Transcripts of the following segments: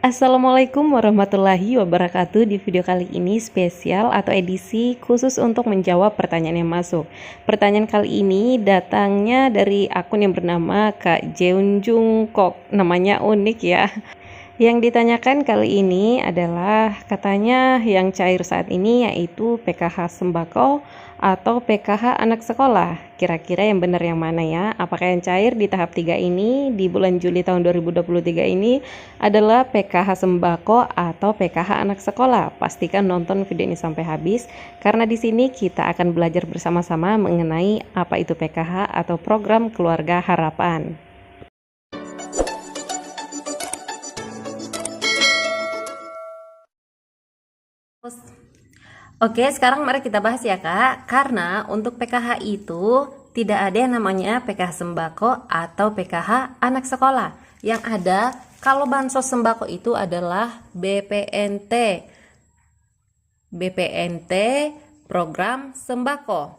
Assalamualaikum warahmatullahi wabarakatuh. Di video kali ini spesial atau edisi khusus untuk menjawab pertanyaan yang masuk. Pertanyaan kali ini datangnya dari akun yang bernama Kak Jeunjung Kok. Namanya unik ya. Yang ditanyakan kali ini adalah katanya yang cair saat ini yaitu PKH sembako atau PKH anak sekolah. Kira-kira yang benar yang mana ya? Apakah yang cair di tahap 3 ini di bulan Juli tahun 2023 ini adalah PKH sembako atau PKH anak sekolah? Pastikan nonton video ini sampai habis karena di sini kita akan belajar bersama-sama mengenai apa itu PKH atau program keluarga harapan. Oke, sekarang mari kita bahas ya Kak, karena untuk PKH itu tidak ada yang namanya PKH sembako atau PKH anak sekolah. Yang ada, kalau bansos sembako itu adalah BPNT. BPNT program sembako.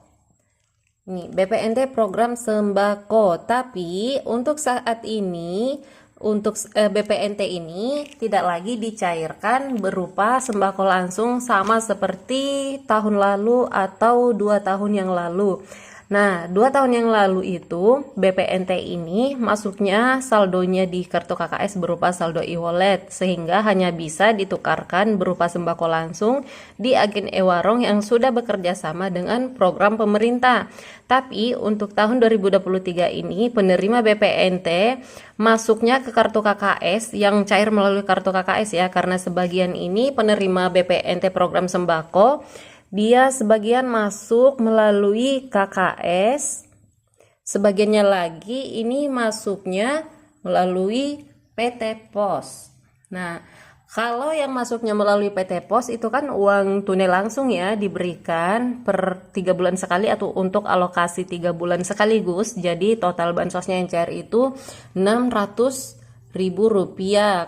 Ini BPNT program sembako, tapi untuk saat ini untuk BPNT ini tidak lagi dicairkan berupa sembako langsung sama seperti tahun lalu atau 2 tahun yang lalu. Nah, 2 tahun yang lalu itu BPNT ini masuknya saldonya di kartu KKS berupa saldo e-wallet sehingga hanya bisa ditukarkan berupa sembako langsung di agen e-warung yang sudah bekerja sama dengan program pemerintah. Tapi untuk tahun 2023 ini penerima BPNT masuknya ke kartu KKS yang cair melalui kartu KKS ya, karena sebagian ini penerima BPNT program sembako dia sebagian masuk melalui KKS, sebagiannya lagi ini masuknya melalui PT Pos. Nah, kalau yang masuknya melalui PT Pos itu kan uang tunai langsung ya, diberikan per 3 bulan sekali atau untuk alokasi 3 bulan sekaligus. Jadi total bansosnya yang cair itu Rp600.000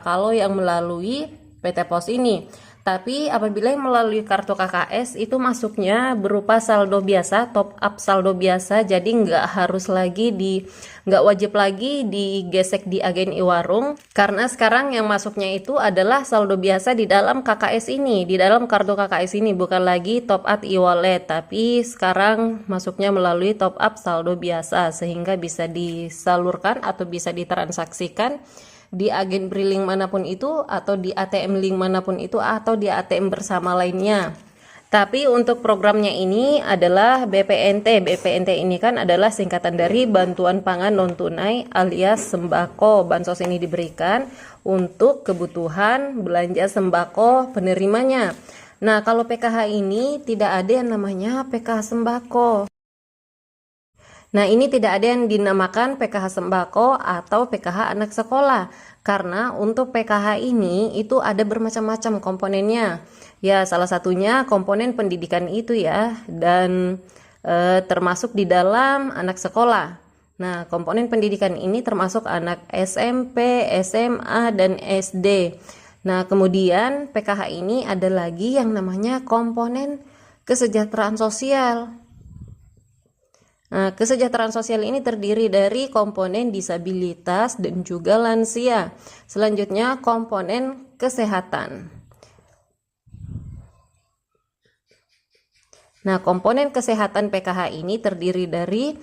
kalau yang melalui PT Pos ini. Tapi apabila yang melalui kartu KKS itu masuknya berupa saldo biasa, top up saldo biasa, jadi nggak wajib lagi digesek di agen e-warung, karena sekarang yang masuknya itu adalah saldo biasa di dalam KKS ini, di dalam kartu KKS ini, bukan lagi top up e-wallet, tapi sekarang masuknya melalui top up saldo biasa sehingga bisa disalurkan atau bisa ditransaksikan di agen briling manapun itu atau di ATM link manapun itu atau di ATM bersama lainnya. Tapi untuk programnya ini adalah BPNT. BPNT ini kan adalah singkatan dari bantuan pangan non tunai alias sembako. Bansos ini diberikan untuk kebutuhan belanja sembako penerimanya. Nah, kalau PKH ini tidak ada yang namanya PKH sembako. Nah, ini tidak ada yang dinamakan PKH sembako atau PKH anak sekolah. Karena untuk PKH ini itu ada bermacam-macam komponennya. Ya, salah satunya komponen pendidikan itu ya, dan termasuk di dalam anak sekolah. Nah, komponen pendidikan ini termasuk anak SMP, SMA, dan SD. Nah, kemudian PKH ini ada lagi yang namanya komponen kesejahteraan sosial. Nah, kesejahteraan sosial ini terdiri dari komponen disabilitas dan juga lansia. Selanjutnya komponen kesehatan. Nah, komponen kesehatan PKH ini terdiri dari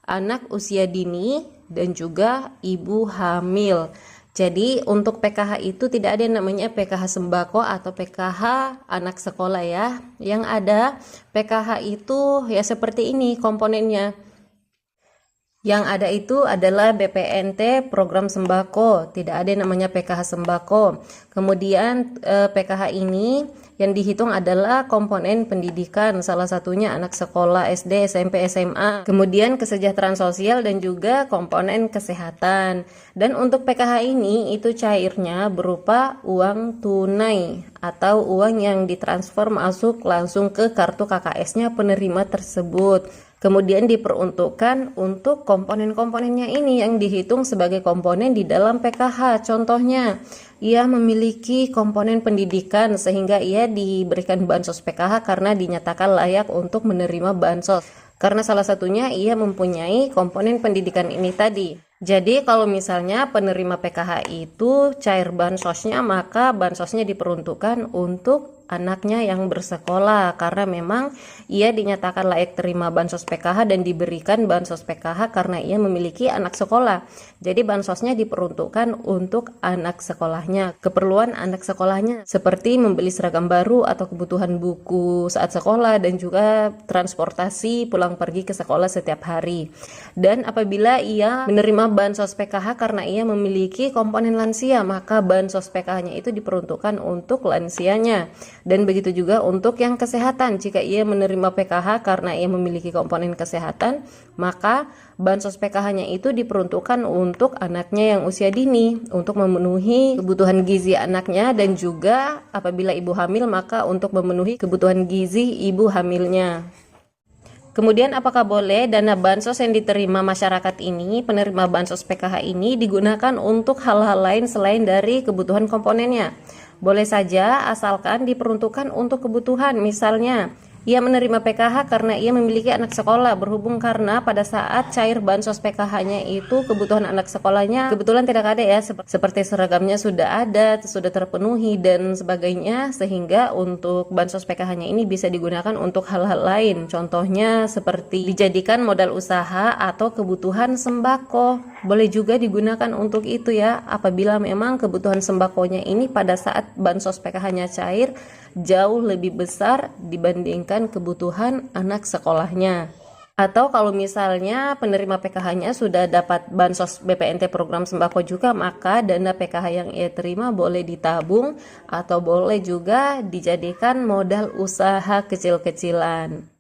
anak usia dini dan juga ibu hamil. Jadi untuk PKH itu tidak ada yang namanya PKH sembako atau PKH anak sekolah ya. Yang ada PKH itu ya seperti ini komponennya. Yang ada itu adalah BPNT program sembako, tidak ada yang namanya PKH sembako. Kemudian PKH ini yang dihitung adalah komponen pendidikan, salah satunya anak sekolah SD, SMP, SMA. Kemudian kesejahteraan sosial dan juga komponen kesehatan. Dan untuk PKH ini itu cairnya berupa uang tunai atau uang yang ditransfer masuk langsung ke kartu KKS-nya penerima tersebut. Kemudian diperuntukkan untuk komponen-komponennya ini yang dihitung sebagai komponen di dalam PKH. Contohnya, ia memiliki komponen pendidikan sehingga ia diberikan bansos PKH karena dinyatakan layak untuk menerima bansos. Karena salah satunya ia mempunyai komponen pendidikan ini tadi. Jadi kalau misalnya penerima PKH itu cair bansosnya, maka bansosnya diperuntukkan untuk anaknya yang bersekolah, karena memang ia dinyatakan layak terima bansos PKH dan diberikan bansos PKH karena ia memiliki anak sekolah. Jadi bansosnya diperuntukkan untuk anak sekolahnya, keperluan anak sekolahnya seperti membeli seragam baru atau kebutuhan buku saat sekolah dan juga transportasi pulang pergi ke sekolah setiap hari. Dan apabila ia menerima bansos PKH karena ia memiliki komponen lansia, maka bansos PKH-nya itu diperuntukkan untuk lansianya. Dan begitu juga untuk yang kesehatan, jika ia menerima PKH karena ia memiliki komponen kesehatan, maka bansos PKH-nya itu diperuntukkan untuk anaknya yang usia dini, untuk memenuhi kebutuhan gizi anaknya, dan juga apabila ibu hamil maka untuk memenuhi kebutuhan gizi ibu hamilnya. Kemudian apakah boleh dana bansos yang diterima masyarakat ini, penerima bansos PKH ini digunakan untuk hal-hal lain selain dari kebutuhan komponennya? Boleh saja, asalkan diperuntukkan untuk kebutuhan. Misalnya, ia menerima PKH karena ia memiliki anak sekolah, berhubung karena pada saat cair bansos PKH-nya itu kebutuhan anak sekolahnya kebetulan tidak ada ya, seperti seragamnya sudah ada, sudah terpenuhi dan sebagainya, sehingga untuk bansos PKH-nya ini bisa digunakan untuk hal-hal lain. Contohnya seperti dijadikan modal usaha atau kebutuhan sembako. Boleh juga digunakan untuk itu ya, apabila memang kebutuhan sembakonya ini pada saat bansos PKH-nya cair jauh lebih besar dibandingkan kebutuhan anak sekolahnya. Atau kalau misalnya penerima PKH-nya sudah dapat bansos BPNT program sembako juga, maka dana PKH yang ia terima boleh ditabung atau boleh juga dijadikan modal usaha kecil-kecilan.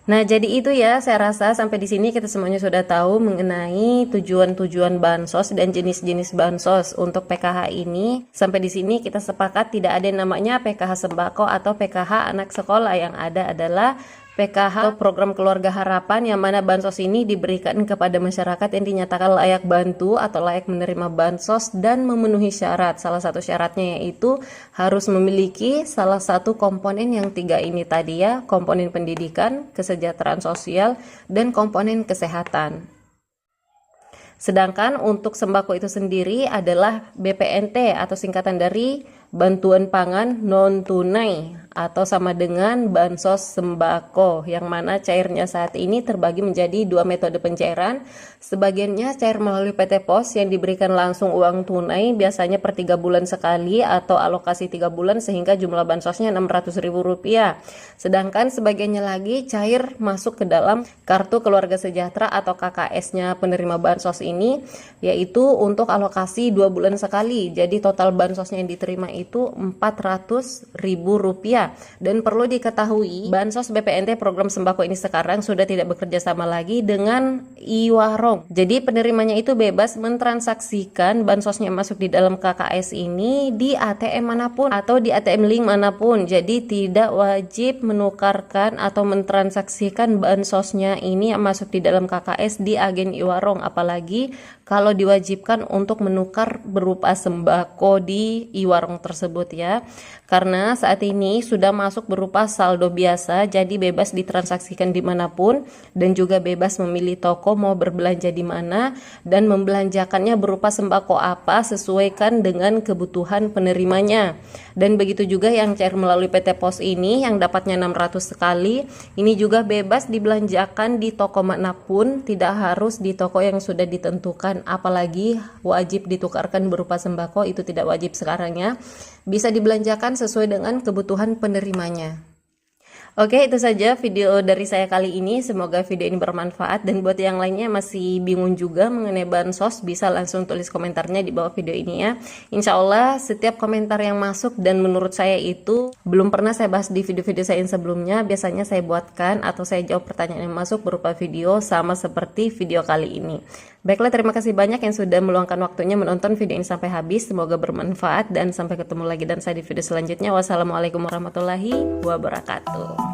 Nah, jadi itu ya, saya rasa sampai di sini kita semuanya sudah tahu mengenai tujuan-tujuan bansos dan jenis-jenis bansos untuk PKH ini. Sampai di sini kita sepakat tidak ada yang namanya PKH sembako atau PKH anak sekolah, yang ada adalah PKH atau program keluarga harapan, yang mana bansos ini diberikan kepada masyarakat yang dinyatakan layak bantu atau layak menerima bansos dan memenuhi syarat. Salah satu syaratnya yaitu harus memiliki salah satu komponen yang 3 ini tadi ya, komponen pendidikan, kesejahteraan sosial, dan komponen kesehatan. Sedangkan untuk sembako itu sendiri adalah BPNT atau singkatan dari bantuan pangan non tunai atau sama dengan bansos sembako, yang mana cairnya saat ini terbagi menjadi 2 metode pencairan. Sebagiannya cair melalui PT Pos yang diberikan langsung uang tunai, biasanya per 3 bulan sekali atau alokasi 3 bulan sehingga jumlah bansosnya Rp600.000. Sedangkan sebagiannya lagi cair masuk ke dalam kartu keluarga sejahtera atau KKS-nya penerima bansos ini, yaitu untuk alokasi 2 bulan sekali. Jadi total bansosnya yang diterima itu Rp400.000. Dan perlu diketahui, bansos BPNT program sembako ini sekarang sudah tidak bekerja sama lagi dengan iwarong. Jadi penerimanya itu bebas mentransaksikan bansosnya masuk di dalam KKS ini di ATM manapun atau di ATM link manapun. Jadi tidak wajib menukarkan atau mentransaksikan bansosnya ini yang masuk di dalam KKS di agen iwarong, apalagi kalau diwajibkan untuk menukar berupa sembako di iwarong tersebut ya. Karena saat ini sudah masuk berupa saldo biasa, jadi bebas ditransaksikan dimanapun dan juga bebas memilih toko mau berbelanja di mana dan membelanjakannya berupa sembako apa sesuaikan dengan kebutuhan penerimanya. Dan begitu juga yang cair melalui PT Pos ini yang dapatnya 600 sekali, ini juga bebas dibelanjakan di toko manapun, tidak harus di toko yang sudah ditentukan, apalagi wajib ditukarkan berupa sembako, itu tidak wajib sekarang ya. Bisa dibelanjakan sesuai dengan kebutuhan penerimanya. Oke, itu saja video dari saya kali ini. Semoga video ini bermanfaat, dan buat yang lainnya masih bingung juga mengenai bansos, bisa langsung tulis komentarnya di bawah video ini ya. Insya Allah setiap komentar yang masuk dan menurut saya itu belum pernah saya bahas di video-video saya yang sebelumnya, biasanya saya buatkan atau saya jawab pertanyaan yang masuk berupa video, sama seperti video kali ini. Baiklah, terima kasih banyak yang sudah meluangkan waktunya menonton video ini sampai habis. Semoga bermanfaat dan sampai ketemu lagi dan saya di video selanjutnya. Wassalamualaikum warahmatullahi wabarakatuh.